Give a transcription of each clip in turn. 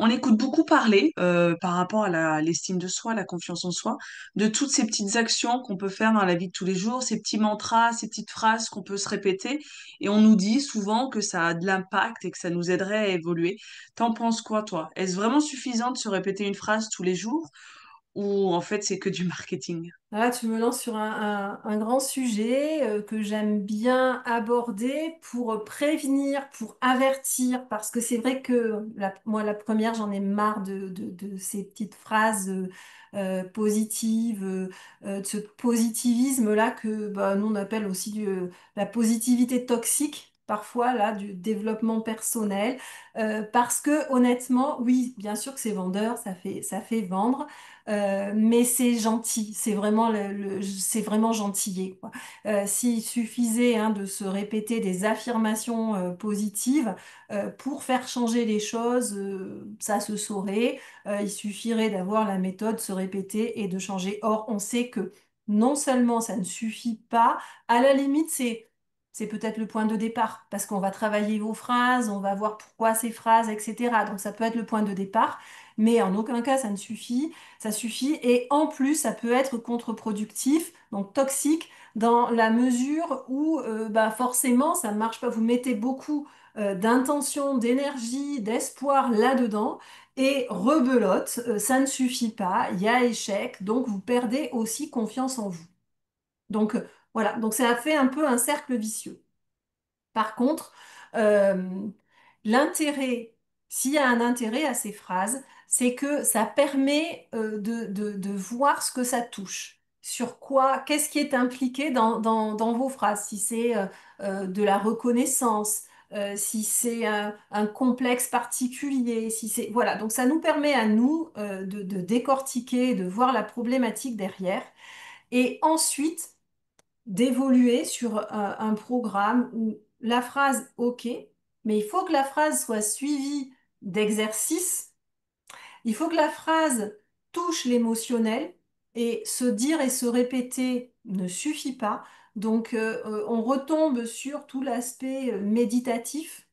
On écoute beaucoup parler par rapport à l'estime de soi, la confiance en soi, de toutes ces petites actions qu'on peut faire dans la vie de tous les jours, ces petits mantras, ces petites phrases qu'on peut se répéter, et on nous dit souvent que ça a de l'impact et que ça nous aiderait à évoluer. T'en penses quoi, toi? Est-ce vraiment suffisant de se répéter une phrase tous les jours ou en fait c'est que du marketing? Là, tu me lances sur un grand sujet que j'aime bien aborder pour prévenir, pour avertir, parce que c'est vrai que moi, la première, j'en ai marre de ces petites phrases positives, de ce positivisme-là que bah, nous, on appelle aussi la positivité toxique, parfois, là, du développement personnel. Parce que honnêtement, oui, bien sûr que c'est vendeur, ça fait vendre. Mais c'est gentil, c'est vraiment c'est vraiment gentillet, quoi. S'il suffisait hein, de se répéter des affirmations positives pour faire changer les choses, ça se saurait. Il suffirait d'avoir la méthode, se répéter et de changer. Or, on sait que non seulement ça ne suffit pas, à la limite, c'est peut-être le point de départ, parce qu'on va travailler vos phrases, on va voir pourquoi ces phrases, etc. Donc ça peut être le point de départ, mais en aucun cas ça ne suffit. Ça suffit. Et en plus, ça peut être contre-productif, donc toxique, dans la mesure où bah forcément, ça ne marche pas. Vous mettez beaucoup d'intention, d'énergie, d'espoir là-dedans. Et rebelote, ça ne suffit pas, il y a échec, donc vous perdez aussi confiance en vous. Donc voilà, donc ça a fait un peu un cercle vicieux. Par contre, euh, l'intérêt, s'il y a un intérêt à ces phrases, c'est que ça permet de voir ce que ça touche. Sur quoi, qu'est-ce qui est impliqué dans vos phrases? Si c'est de la reconnaissance, si c'est un complexe particulier, si c'est... Voilà, donc ça nous permet à nous de décortiquer, de voir la problématique derrière. Et ensuite, d'évoluer sur un programme où la phrase OK, mais il faut que la phrase soit suivie d'exercices, il faut que la phrase touche l'émotionnel et se dire et se répéter ne suffit pas. Donc on retombe sur tout l'aspect méditatif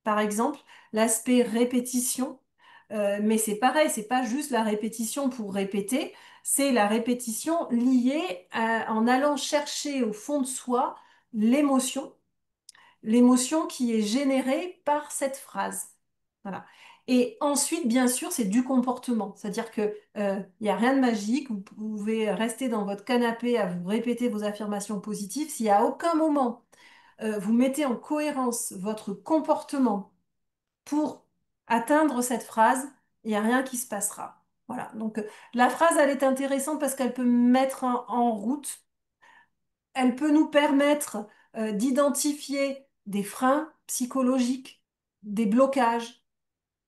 par exemple, l'aspect répétition. Mais c'est pareil, c'est pas juste la répétition pour répéter, c'est la répétition liée en allant chercher au fond de soi l'émotion, l'émotion qui est générée par cette phrase. Voilà. Et ensuite, bien sûr, c'est du comportement. C'est-à-dire que, il n'y a rien de magique. Vous pouvez rester dans votre canapé à vous répéter vos affirmations positives. Si à aucun moment, vous mettez en cohérence votre comportement pour atteindre cette phrase, il n'y a rien qui se passera. Voilà. Donc, la phrase, elle est intéressante parce qu'elle peut mettre en route, elle peut nous permettre d'identifier des freins psychologiques, des blocages,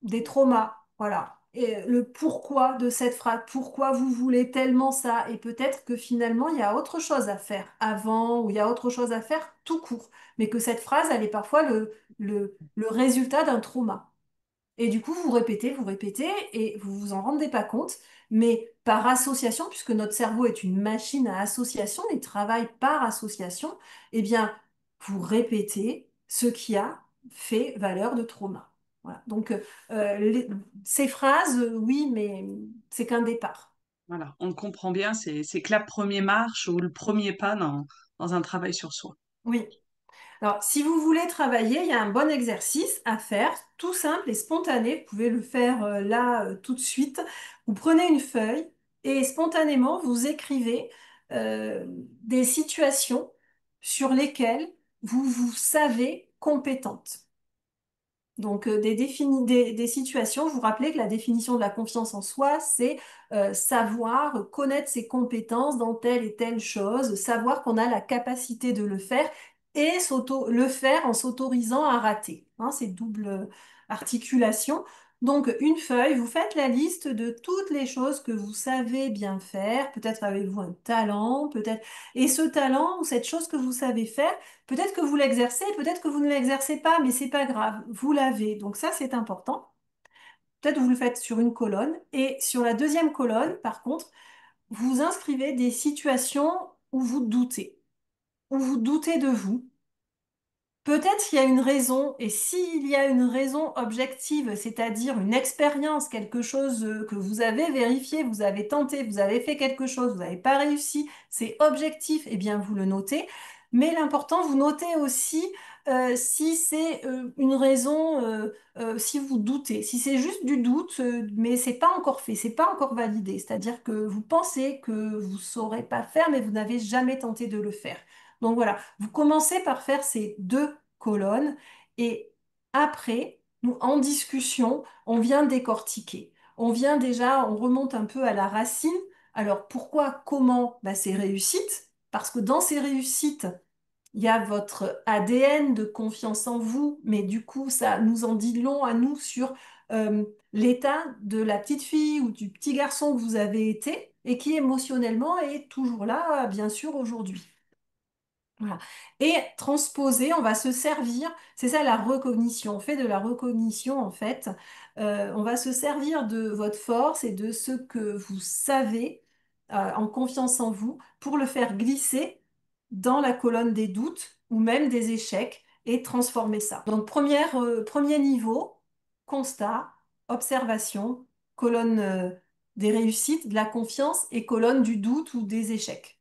des traumas. Voilà. Et le pourquoi de cette phrase, pourquoi vous voulez tellement ça, et peut-être que finalement, il y a autre chose à faire avant, ou il y a autre chose à faire tout court, mais que cette phrase, elle est parfois le résultat d'un trauma. Et du coup, vous répétez et vous vous en rendez pas compte, mais par association, puisque notre cerveau est une machine à association, il travaille par association, eh bien, vous répétez ce qui a fait valeur de trauma. Voilà. Donc, ces phrases, oui, mais c'est qu'un départ. Voilà, on le comprend bien, c'est que la première marche ou le premier pas dans un travail sur soi. Oui. Alors, si vous voulez travailler, il y a un bon exercice à faire, tout simple et spontané. Vous pouvez le faire là tout de suite. Vous prenez une feuille et spontanément, vous écrivez des situations sur lesquelles vous vous savez compétente. Donc, des situations, vous vous rappelez que la définition de la confiance en soi, c'est savoir connaître ses compétences dans telle et telle chose, savoir qu'on a la capacité de le faire et le faire en s'autorisant à rater. Hein, c'est double articulation. Donc, une feuille, vous faites la liste de toutes les choses que vous savez bien faire. Peut-être avez-vous un talent, peut-être. Et ce talent ou cette chose que vous savez faire, peut-être que vous l'exercez, peut-être que vous ne l'exercez pas, mais c'est pas grave, vous l'avez. Donc ça, c'est important. Peut-être que vous le faites sur une colonne. Et sur la deuxième colonne, par contre, vous inscrivez des situations où vous doutez de vous, Peut-être qu'il y a une raison, et s'il y a une raison objective, c'est-à-dire une expérience, quelque chose que vous avez vérifié, vous avez tenté, vous avez fait quelque chose, vous n'avez pas réussi, c'est objectif, eh bien vous le notez. Mais l'important, vous notez aussi si c'est une raison, si vous doutez, si c'est juste du doute, mais c'est pas encore fait, c'est pas encore validé, c'est-à-dire que vous pensez que vous saurez pas faire, mais vous n'avez jamais tenté de le faire. Donc voilà, vous commencez par faire ces deux colonnes et après, nous, en discussion, on vient décortiquer. On vient déjà, on remonte un peu à la racine. Alors pourquoi, comment? Bah, c'est réussite, parce que dans ces réussites, il y a votre ADN de confiance en vous, mais du coup, ça nous en dit long à nous sur l'état de la petite fille ou du petit garçon que vous avez été et qui émotionnellement est toujours là, bien sûr, aujourd'hui. Voilà. Et transposer, on va se servir, c'est ça la recognition. On fait de la recognition en fait. On va se servir de votre force et de ce que vous savez en confiance en vous pour le faire glisser dans la colonne des doutes ou même des échecs et transformer ça. Donc premier niveau, constat, observation, colonne des réussites, de la confiance et colonne du doute ou des échecs.